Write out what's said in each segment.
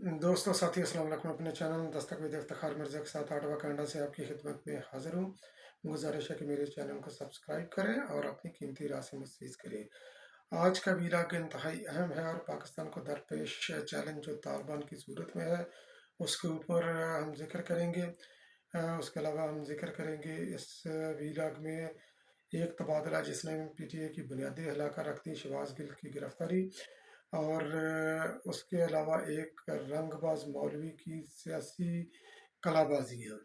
दोस्तों साथी अस्सलाम वालेकुम। अपने चैनल दस्तक विद इफ्तिखार मिर्ज़ा के साथ आठवां कनाडा से आपकी खिदमत में हाजिर हूँ। गुजारिश है कि मेरे चैनल को सब्सक्राइब करें और अपनी कीमती राय से मुस्तफ़ीज़ करें। आज का वीलॉग इंतहाई अहम है और पाकिस्तान को दरपेश चैलेंज जो तालिबान की सूरत में है उसके ऊपर हम जिक्र करेंगे। उसके अलावा हम जिक्र करेंगे इस वीलॉग में एक तबादला जिसने PTI की बुनियादी हिलाकर रख दी, शहबाज गिल की गिरफ्तारी, और उसके अलावा एक रंगबाज मौलवी की सियासी कलाबाजियाँ।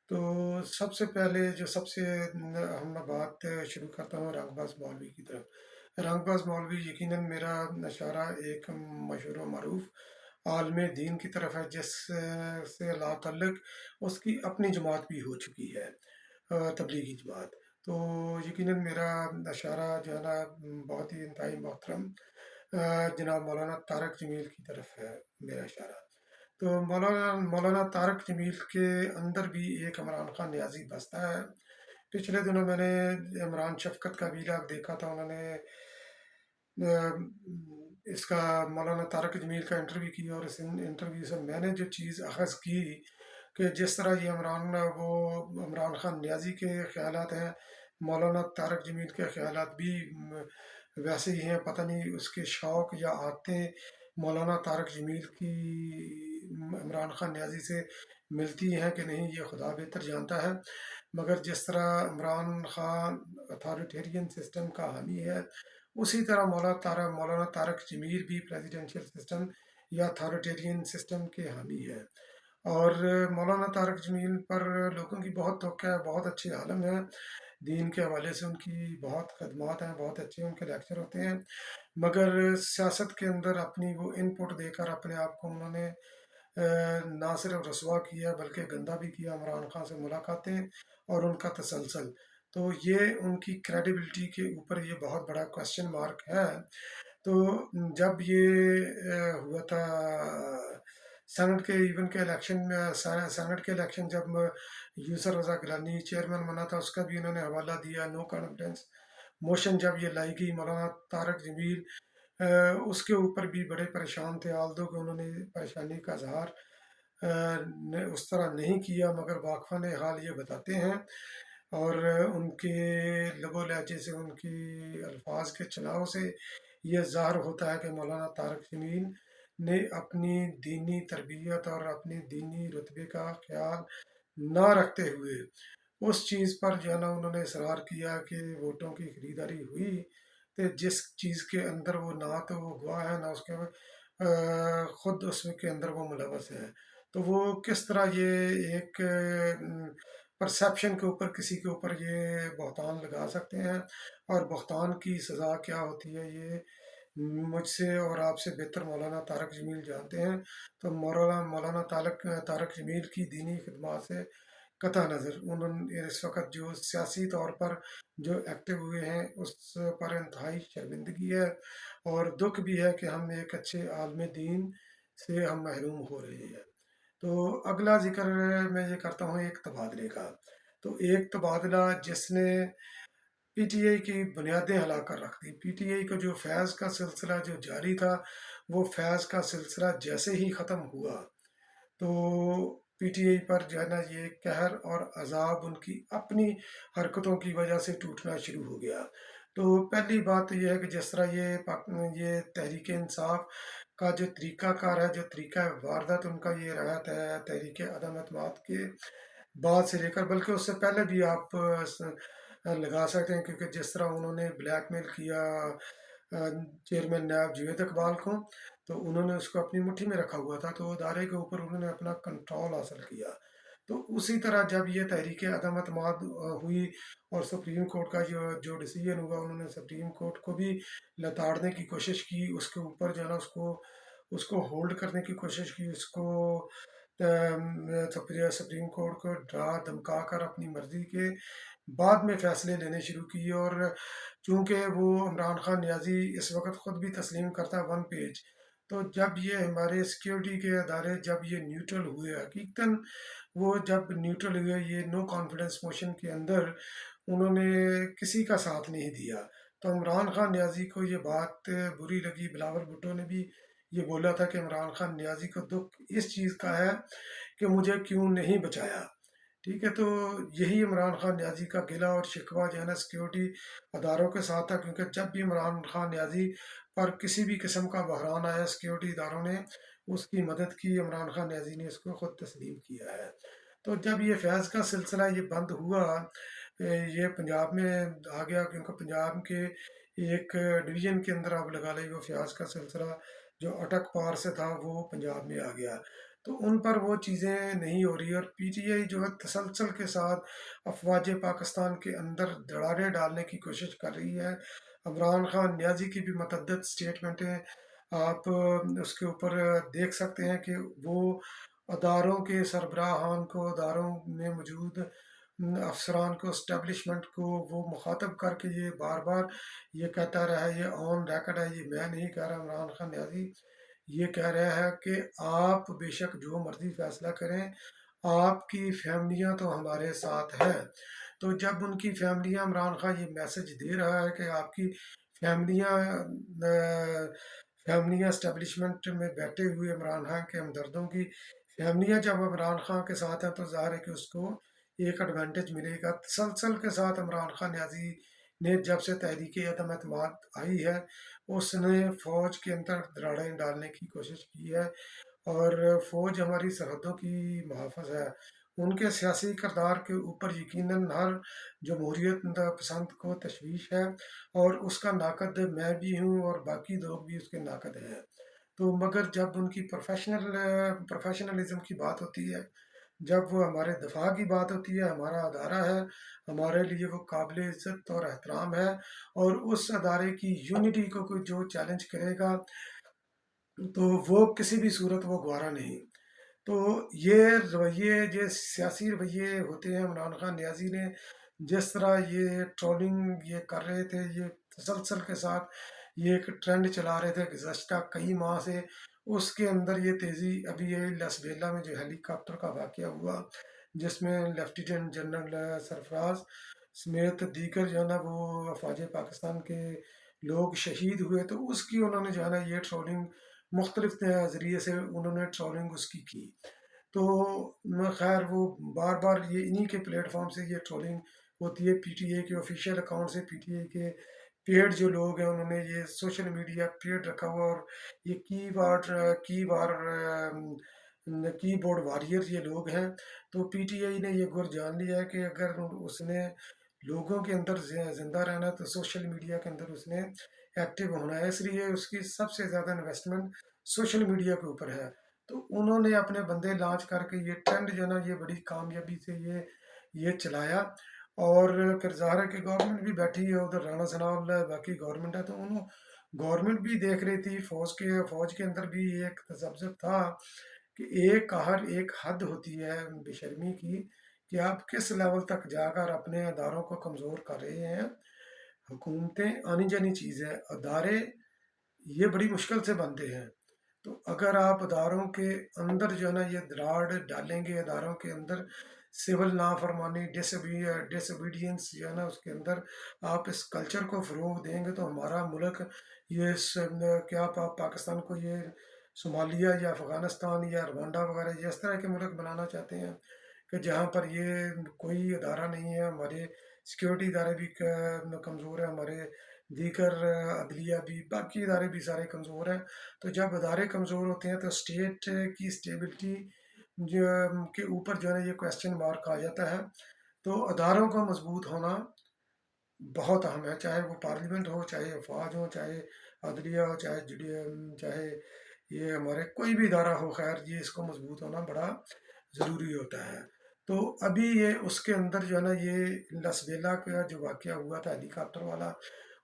तो सबसे पहले जो सबसे हम मैं बात शुरू करता हूँ रंगबाज मौलवी की तरफ। रंगबाज मौलवी यकीनन मेरा इशारा एक मशहूर व मरूफ आलम दीन की तरफ है, जिस से लातल्लुक़ उसकी अपनी जमात भी हो चुकी है, तबलीगी जमात। तो यकीनन मेरा इशारा जो है ना बहुत ही इंतहाई मोहतरम जनाब मौलाना तारक जमील की तरफ है मेरा इशारा। तो मौलाना मौलाना तारक जमील के अंदर भी एक इमरान खान न्याजी बसता है। पिछले दिनों मैंने इमरान शफकत का वीलॉग देखा था। उन्होंने अ, इसका मौलाना तारक जमील का इंटरव्यू किया, और इस इंटरव्यू से मैंने जो चीज़ अखज़ की कि जिस तरह ये इमरान खान न्याजी के ख्यालात हैं, मौलाना तारक जमील के ख्यालात भी वैसे ही हैं। पता नहीं उसके शौक़ या आदतें मौलाना तारक जमील की इमरान खान न्याजी से मिलती हैं कि नहीं, ये खुदा बेहतर जानता है। मगर जिस तरह इमरान खान अथॉरिटेरियन सिस्टम का हामी है, उसी तरह मौलाना तारक जमील भी प्रेसिडेंशियल सिस्टम या अथॉरिटेरियन सिस्टम के हामी है। और मौलाना तारक जमील पर लोगों की बहुत तवक्को है, बहुत अच्छे आलम हैं, दीन के हवाले से उनकी बहुत खदमात हैं, बहुत अच्छे उनके लेक्चर होते हैं। मगर सियासत के अंदर अपनी वो इनपुट देकर अपने आप को उन्होंने ना सिर्फ रसवा किया बल्कि गंदा भी किया। इमरान खान से मुलाकातें और उनका तसलसल, तो ये उनकी क्रेडिबिलिटी के ऊपर ये बहुत बड़ा क्वेश्चन मार्क है। तो जब ये हुआ था सेनेट के इवन के इलेक्शन में, सेनेट के इलेक्शन जब यूसर रजा गिलानी चेयरमैन बना था, उसका भी उन्होंने हवाला दिया। नो कॉन्फिडेंस मोशन जब ये लाई गई, मौलाना तारक जमील उसके ऊपर भी बड़े परेशान थे। आल्दो कि उन्होंने परेशानी का इजहार उस तरह नहीं किया, मगर वाकफा ने हाल ये बताते हैं, और उनके लबो लहजे से, उनकी अल्फाज के चलाव से ये ज़ाहिर होता है कि मौलाना तारक जमील ने अपनी दीनी तरबियत और अपने दीनी रुतबे का ख्याल ना रखते हुए उस चीज़ पर जो है ना उन्होंने इसरार किया कि वोटों की खरीदारी हुई, तो जिस चीज़ के अंदर वो ना तो वो गवाह है, ना उसके खुद उसमें के अंदर वो मुलवस है। तो वो किस तरह ये एक परसेप्शन के ऊपर किसी के ऊपर ये बहतान लगा सकते हैं, और बहतान की सज़ा क्या होती है, ये मुझसे और आपसे बेहतर मौलाना तारक जमील जानते हैं। तो मौलाना मौलाना तारक तारक जमील की दीनी खिदमत से कतः नज़र उन्होंने इस वक्त जो सियासी तौर पर जो एक्टिव हुए हैं उस पर इंतहाई शर्मिंदगी है, और दुख भी है कि हम एक अच्छे आलम दीन से हम महरूम हो रहे हैं। तो अगला जिक्र मैं ये करता हूँ एक तबादले का। तो एक तबादला जिसने PTI की बुनियादें हिला कर रख दी। PTI का जो फैज़ का सिलसिला जो जारी था, वो फैज़ का सिलसिला जैसे ही ख़त्म हुआ, तो PTI पर जो है ना ये कहर और अजाब उनकी अपनी हरकतों की वजह से टूटना शुरू हो गया। तो पहली बात तो ये है कि जिस तरह ये तहरीक इंसाफ का जो तरीक़ाकार है, जो तरीक़ा वारदात उनका ये रहा है, तहरीक अदम एतमाद के बाद से लेकर, बल्कि उससे पहले भी आप लगा सकते हैं, क्योंकि जिस तरह उन्होंने ब्लैकमेल किया चेयरमैन नायब जावेद इकबाल को, तो उन्होंने उसको अपनी मुट्ठी में रखा हुआ था, तो अदारे के ऊपर उन्होंने अपना कंट्रोल हासिल किया। तो उसी तरह जब ये तहरीक अदम एतमाद हुई और सुप्रीम कोर्ट का जो जो डिसीजन हुआ, उन्होंने सुप्रीम कोर्ट को भी लताड़ने की कोशिश की, उसके ऊपर जो है ना उसको उसको होल्ड करने की कोशिश की, उसको सुप्रीम कोर्ट को डरा धमका कर अपनी मर्जी के बाद में फ़ैसले लेने शुरू किए। और चूँकि वो इमरान खान न्याजी इस वक्त ख़ुद भी तस्लीम करता है वन पेज, तो जब ये हमारे सिक्योरिटी के अदारे जब ये न्यूट्रल हुए, हकीकतन वो जब न्यूट्रल हुए, ये नो कॉन्फिडेंस मोशन के अंदर उन्होंने किसी का साथ नहीं दिया। तो इमरान खान न्याजी को ये बात बुरी लगी, बिलावल भुट्टो ने भी ये बोला था कि इमरान खान नियाज़ी को दुख इस चीज़ का है कि मुझे क्यों नहीं बचाया। ठीक है, तो यही इमरान खान नियाज़ी का गिला और शिकवा जो है ना सिक्योरिटी अदारों के साथ था, क्योंकि जब भी इमरान खान नियाज़ी पर किसी भी किस्म का बहरान आया सिक्योरिटी इदारों ने उसकी मदद की, इमरान खान नियाज़ी ने इसको खुद तस्लीम किया है। तो जब ये फैज़ का सिलसिला ये बंद हुआ, ये पंजाब में आ गया, क्योंकि पंजाब के एक डिवीज़न के अंदर आप लगा लें वो फैज़ का सिलसिला जो अटक पार से था वो पंजाब में आ गया, तो उन पर वो चीज़ें नहीं हो रही। और पीटीआई जो है तसलसल के साथ अफवाज पाकिस्तान के अंदर दरारें डालने की कोशिश कर रही है। इमरान खान नियाज़ी की भी मतअद्दद स्टेटमेंटें आप उसके ऊपर देख सकते हैं कि वो अदारों के सरबराहान को, अदारों में मौजूद अफसरान को, इस्टेब्लिशमेंट को वो मुखातब करके ये बार बार ये कहता रहा है, ये ऑन रिकॉर्ड है, ये मैं नहीं कह रहा, इमरान खान नियाज़ी ये कह रहा है कि आप बेशक जो मर्जी फैसला करें, आपकी फैमिलियां तो हमारे साथ हैं। तो जब उनकी फैमिलियां, इमरान खान ये मैसेज दे रहा है कि आपकी फैमिलियां फैमिलियां इस्टेब्लिशमेंट में बैठे हुए इमरान खान के हमदर्दों की फैमिलियां जब इमरान खान के साथ हैं, तो ज़ाहिर है कि उसको एक एडवांटेज मिलेगा। तसलसल के साथ इमरान खान नियाज़ी ने जब से तहरीक अदम एतमाद आई है, उसने फ़ौज के अंदर दरारें डालने की कोशिश की है। और फ़ौज हमारी सरहदों की मुहाफ़िज़ है। उनके सियासी किरदार के ऊपर यकीनन हर जमहूरियत पसंद को तशवीश है, और उसका नाकद मैं भी हूँ और बाकी लोग भी उसके नाकद हैं। तो मगर जब उनकी प्रोफेशनलिज्म की बात होती है, जब वो हमारे दफा की बात होती है, हमारा अदारा है, हमारे लिए वो काबिल इज़्ज़त और एहतराम है, और उस अदारे की यूनिटी को कोई जो चैलेंज करेगा, तो वो किसी भी सूरत वो गवारा नहीं। तो ये रवैये, ये सियासी रवैये होते हैं। इमरान खान नियाज़ी ने जिस तरह ये ट्रोलिंग ये कर रहे थे, ये तसलसल के साथ ये एक ट्रेंड चला रहे थे गुज़श्ता कई माह से, उसके अंदर ये तेज़ी अभी ये लसबेला में जो हेलीकॉप्टर का वाक़या हुआ, जिसमें लेफ्टिनेंट जनरल सरफराज समेत दीगर जो है ना वो अफवाज पाकिस्तान के लोग शहीद हुए, तो उसकी उन्होंने जो है ना ये ट्रोलिंग मुख्तलिफ ज़रिए से उन्होंने ट्रोलिंग उसकी की। तो खैर वो बार बार ये इन्हीं के प्लेटफॉर्म से ये ट्रोलिंग होती है, पीटीए के ऑफिशियल अकाउंट से, पीटीए के पेड जो लोग हैं उन्होंने ये सोशल मीडिया पेड रखा हुआ, और ये कीबोर्ड वॉरियर ये लोग हैं। तो पीटीआई ने ये गुर जान लिया है कि अगर उसने लोगों के अंदर जिंदा रहना है, तो सोशल मीडिया के अंदर उसने एक्टिव होना है, इसलिए उसकी सबसे ज़्यादा इन्वेस्टमेंट सोशल मीडिया के ऊपर है। तो उन्होंने अपने बंदे लॉन्च करके ये ट्रेंड जो ना ये बड़ी कामयाबी से ये चलाया। और फिर ज़ाहिर है कि गवर्नमेंट भी बैठी है उधर, राणा सनाउल्ला है, बाकी गवर्नमेंट है, तो उन्होंने गवर्नमेंट भी देख रही थी, फौज के अंदर भी एक तजब्जुब था कि एक हर एक हद होती है बेशर्मी की, कि आप किस लेवल तक जाकर अपने अदारों को कमज़ोर कर रहे हैं। हुकूमतें आनी जानी चीज़ है, अदारे ये बड़ी मुश्किल से बनते हैं। तो अगर आप अदारों के अंदर जो है ना ये दरार डालेंगे, अदारों के अंदर सिविल नाफरमानी, डिसोबीडियंस जो है ना उसके अंदर आप इस कल्चर को फ़रोग देंगे, तो हमारा मुल्क क्या पाकिस्तान को ये सोमालिया या अफ़गानिस्तान या रवांडा वगैरह ये इस तरह के मुल्क बनाना चाहते हैं कि जहाँ पर ये कोई अदारा नहीं है। हमारे सिक्योरिटी इदारे भी कमज़ोर है, हमारे दीगर अदलिया भी, बाकी इदारे भी सारे कमज़ोर हैं। तो जब अदारे कमज़ोर होते हैं, तो स्टेट की स्टेबिलिटी जो के ऊपर जो है ये क्वेश्चन मार्क आ जाता है। तो अदारों का मजबूत होना बहुत अहम है, चाहे वो पार्लियामेंट हो, चाहे अफवाज हो, चाहे अदलिया हो, चाहे ये हमारे कोई भी इदारा हो, खैर ये इसको मजबूत होना बड़ा ज़रूरी होता है। तो अभी ये उसके अंदर जो है ना ये लसबेला का जो वाक़या हुआ था हेलीकॉप्टर वाला,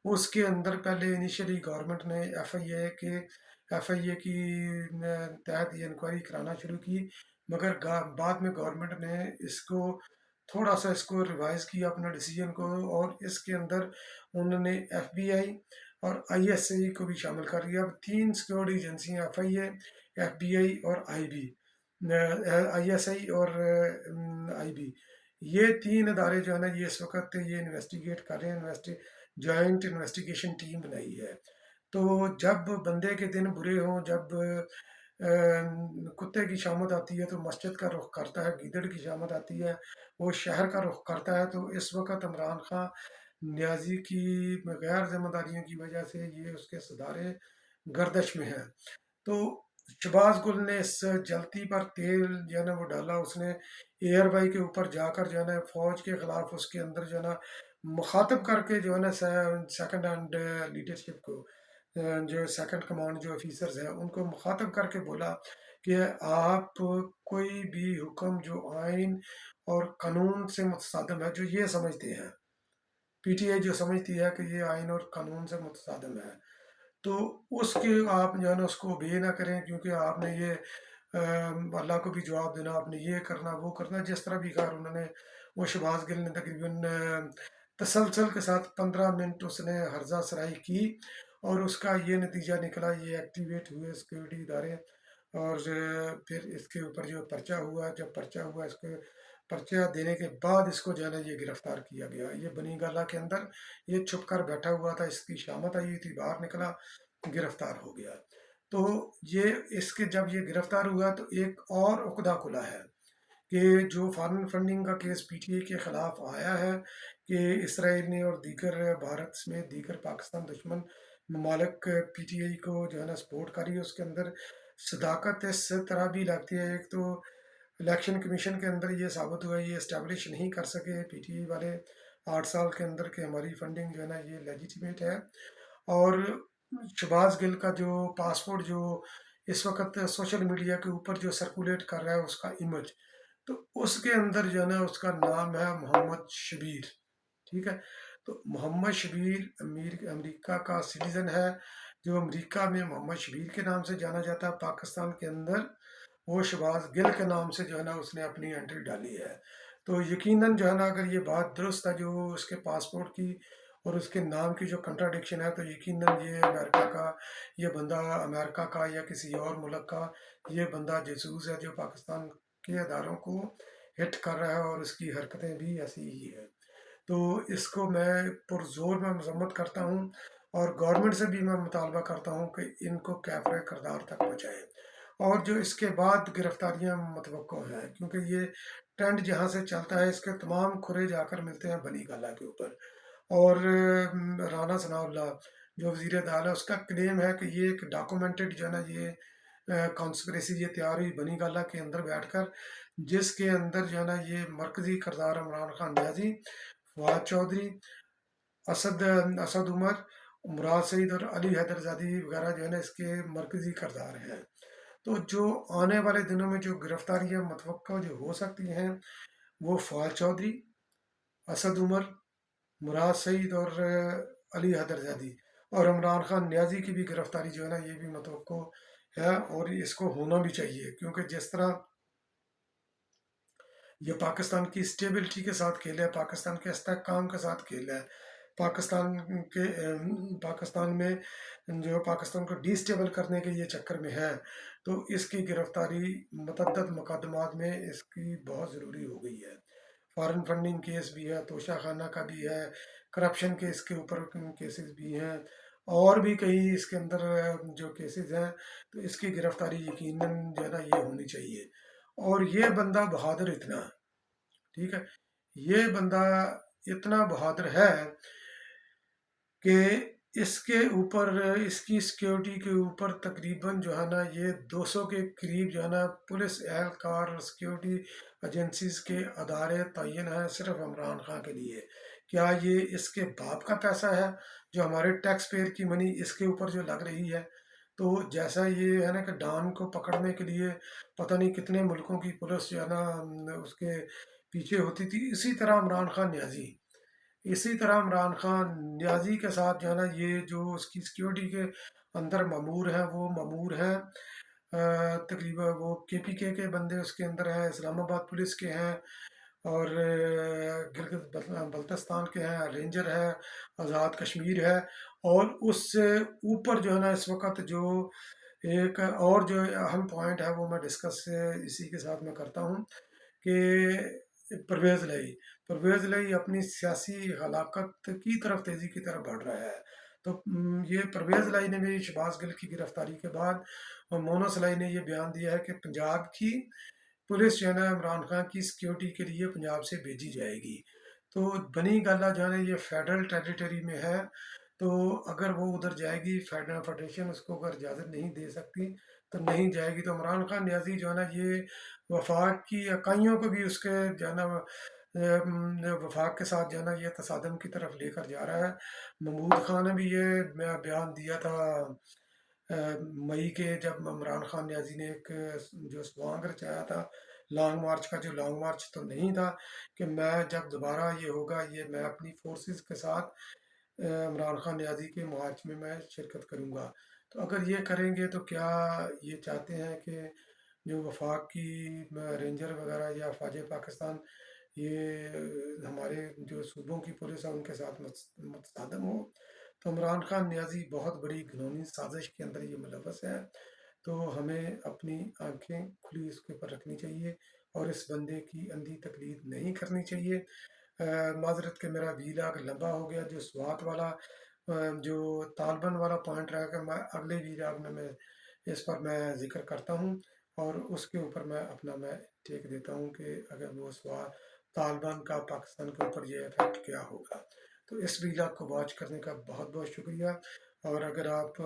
उसके अंदर पहले इनिशियली गवर्नमेंट ने एफआईए की तहत ये इंक्वायरी कराना शुरू की, मगर बाद में गवर्नमेंट ने इसको थोड़ा सा इसको रिवाइज किया अपने डिसीजन को, और इसके अंदर उन्होंने एफबीआई और आईएसआई को भी शामिल कर लिया। अब तीन सिक्योरिटी एजेंसियां, एफआईए, एफबीआई और आईबी, आईएसआई और आईबी, ये तीन अदारे जो है ना ये इस वक्त ये इन्वेस्टिगेट कर रहे हैं, जॉइंट इन्वेस्टिगेशन टीम बनाई है। तो जब बंदे के दिन बुरे हों, जब कुत्ते की शामत आती है तो मस्जिद का रुख करता है, गीदड़ की शामत आती है वो शहर का रुख करता है। तो इस वक्त इमरान खान न्याजी की गैर जिम्मेदारियों की वजह से ये उसके सदारे गर्दश में है। तो शहबाज गुल ने इस जलती पर तेल जो है ना वो डाला, उसने एयर वाई के ऊपर जाकर जो है ना फौज के खिलाफ उसके अंदर जो है ना मुखातब करके जो है ना सेकंड हैंड लीडरशिप को, जो सेकंड कमांड जो ऑफिसर्स हैं उनको मुखातब करके बोला कि आप कोई भी हुक्म जो आइन और कानून से मुतसादम है, जो ये समझते हैं, पीटीआई जो समझती है कि ये आइन और कानून से मुतसादम है, तो उसके आप जो है ना उसको ओबे ना करें, क्योंकि आपने ये अल्लाह को भी जवाब देना, आपने ये करना वो करना, जिस तरह भी कहा उन्होंने। वो शहबाज गिल ने तकरीबन तसलसल के साथ 15 मिनट उसने हर्जा सराई की और उसका ये नतीजा निकला, ये एक्टिवेट हुए सिक्योरिटी इदारे। और फिर इसके ऊपर जो पर्चा हुआ, जब पर्चा हुआ इसको पर्चा देने के बाद इसको जो है ना ये गिरफ्तार किया गया। ये बनी गाला के अंदर ये छुप कर बैठा हुआ था, इसकी शामत आई हुई थी, बाहर निकला, गिरफ्तार हो गया। तो ये इसके जब ये गिरफ्तार हुआ तो एक और उकदा खुला है कि जो फॉरेन फंडिंग का केस पीटीए के खिलाफ आया है कि इसराइल ने और दीगर भारत समेत दीगर पाकिस्तान दुश्मन ममालिक पीटीआई को जो है ना सपोर्ट करी है, उसके अंदर सदाकत इस तरह भी लगती है। एक तो इलेक्शन कमीशन के अंदर ये साबित हुआ, ये इस्टेब्लिश नहीं कर सके पीटीआई वाले 8 साल के अंदर कि हमारी फंडिंग जो है ना ये लेजिटिमेट है। और शहबाज गिल का जो पासपोर्ट जो इस वक्त सोशल मीडिया के ऊपर जो सर्कुलेट कर रहा है उसका इमेज, तो उसके अंदर जो है ना उसका नाम है मोहम्मद शबीर। ठीक है, तो मोहम्मद शबीर अमीर अमेरिका का सिटीजन है, जो अमेरिका में मोहम्मद शबीर के नाम से जाना जाता है। पाकिस्तान के अंदर वो शहबाज गिल के नाम से जो है ना उसने अपनी एंट्री डाली है। तो यकीनन जो है ना अगर ये बात दुरुस्त है जो उसके पासपोर्ट की और उसके नाम की जो कंट्राडिक्शन है, तो यकीनन ये अमेरिका का, ये बंदा अमेरिका का या किसी और मुल्क का ये बंदा जासूस है जो पाकिस्तान के अदारों को हिट कर रहा है और उसकी हरकतें भी ऐसी ही है। तो इसको मैं पुरजोर मैं मजम्मत करता हूँ और गवर्नमेंट से भी मैं मुतालबा करता हूँ कि इनको कैफरे करदार तक पहुँचाएँ। और जो इसके बाद गिरफ्तारियां मतवक्को हैं, क्योंकि ये ट्रेंड जहाँ से चलता है इसके तमाम खुरे जाकर मिलते हैं बनी गाला के ऊपर। और राना सनाउल्लाह जो वजीर दाखिला है उसका क्लेम है कि ये एक डॉक्यूमेंटेड जो है ना ये कॉन्स्पिरेसी ये तैयार हुई बनी गाला के अंदर बैठकर, जिसके अंदर जो है ना ये मरकजी करदार इमरान खान न्याजी, फवाद चौधरी, असद असद उमर, मुराद सईद और अली हैदरजादी वगैरह जो है ना इसके मरकजी करदार हैं। तो जो आने वाले दिनों में जो गिरफ्तारियां मतवक्का जो हो सकती हैं वो फवाद चौधरी, असद उमर, मुराद सईद और अली हैदरजादी और इमरान खान न्याजी की भी गिरफ्तारी जो है ना ये भी मतवक्को है और इसको होना भी चाहिए, क्योंकि जिस तरह ये पाकिस्तान की स्टेबिलिटी के साथ खेला है, पाकिस्तान के इस्तेहकाम के साथ खेला है, पाकिस्तान के पाकिस्तान में जो पाकिस्तान को डिस्टेबल करने के ये चक्कर में है, तो इसकी गिरफ्तारी मतअद्दद मुकदमात में इसकी बहुत ज़रूरी हो गई है। फॉरेन फंडिंग केस भी है, तोशा खाना का भी है, करप्शन के इसके ऊपर केसेस भी हैं और भी कई इसके अंदर जो केसेस हैं, तो इसकी गिरफ्तारी यकीनन जो है ना ये होनी चाहिए। और ये बंदा बहादुर इतना है, ठीक है, ये बंदा इतना बहादुर है कि इसके ऊपर इसकी सिक्योरिटी के ऊपर तकरीबन जो है ना ये 200 के करीब जो है ना पुलिस एहलकार और सिक्योरिटी एजेंसीज के अदारे तयन हैं सिर्फ इमरान खान के लिए। क्या ये इसके बाप का पैसा है जो हमारे टैक्स पेयर की मनी इसके ऊपर जो लग रही है? तो जैसा ये है ना कि डॉन को पकड़ने के लिए पता नहीं कितने मुल्कों की पुलिस जो है ना उसके पीछे होती थी, इसी तरह इमरान खान न्याजी, इसी तरह इमरान खान न्याजी के साथ जो है ना ये जो उसकी सिक्योरिटी के अंदर ममूर हैं वो ममूर हैं, तकरीबन वो केपीके के बंदे उसके अंदर हैं, इस्लामाबाद पुलिस के हैं और गिलगित बल्तिस्तान के हैं, रेंजर है, आज़ाद कश्मीर है। और उससे ऊपर जो है ना इस वक्त जो एक और जो अहम पॉइंट है वो मैं डिस्कस इसी के साथ मैं करता हूँ कि परवेज़ लाई अपनी सियासी हलाकत की तरफ तेज़ी की तरफ बढ़ रहा है। تو یہ پرویز لائی نے بھی شہباز گل کی گرفتاری کے بعد اور مونس لائی نے یہ بیان دیا ہے کہ پنجاب کی پولیس جو ہے نا عمران خان کی سیکیورٹی کے لیے پنجاب سے بھیجی جائے گی۔ تو بنی گالہ جو ہے نا یہ فیڈرل ٹیریٹری میں ہے، تو اگر وہ ادھر جائے گی فیڈریشن اس کو اگر اجازت نہیں دے سکتی تو نہیں جائے گی۔ تو عمران خان نیازی جو ہے نا یہ وفاق کی اکائیوں کو بھی اس کے جو ہے نا وفاق کے ساتھ جو ہے نا یہ تصادم کی طرف لے کر جا رہا ہے۔ محمود خان نے بھی یہ بیان دیا تھا مئی کے، جب عمران خان نیازی نے ایک جو سوانگ رچایا تھا لانگ مارچ کا، جو لانگ مارچ تو نہیں تھا، کہ میں جب دوبارہ یہ ہوگا یہ میں اپنی فورسز کے ساتھ عمران خان نیازی کے مارچ میں شرکت کروں گا۔ تو اگر یہ کریں گے تو کیا یہ چاہتے ہیں کہ جو وفاق کی رینجر وغیرہ یا افواج پاکستان یہ ہمارے جو صوبوں کی پولیس ہے ان کے ساتھ متصادم ہو؟ تو عمران خان نیازی بہت بڑی گھنونی سازش کے اندر یہ ملوث ہے۔ تو ہمیں اپنی آنکھیں کھلی اس کے اوپر رکھنی چاہیے اور اس بندے کی اندھی تقلید نہیں کرنی چاہیے۔ معذرت کہ میرا ویلاگ لمبا ہو گیا، جو سوات والا جو طالبان والا پوائنٹ رہا کہ میں اگلے ویلاگ میں اس پر میں ذکر کرتا ہوں، اور اس کے اوپر میں اپنا ٹیک دیتا ہوں کہ اگر وہ طالبان کا پاکستان کے اوپر یہ افیکٹ کیا ہوگا۔ تو اس ویلاگ کو واچ کرنے کا بہت بہت شکریہ، اور اگر آپ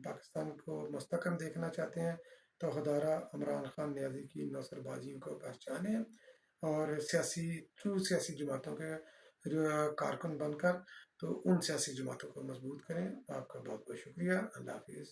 پاکستان کو مستحکم دیکھنا چاہتے ہیں تو خدارہ عمران خان نیازی کی نوسر بازیوں کو پہچانیں اور ٹرو سیاسی جماعتوں کے کارکن بن کر تو ان سیاسی جماعتوں کو مضبوط کریں۔ آپ کا بہت بہت شکریہ۔ اللہ حافظ۔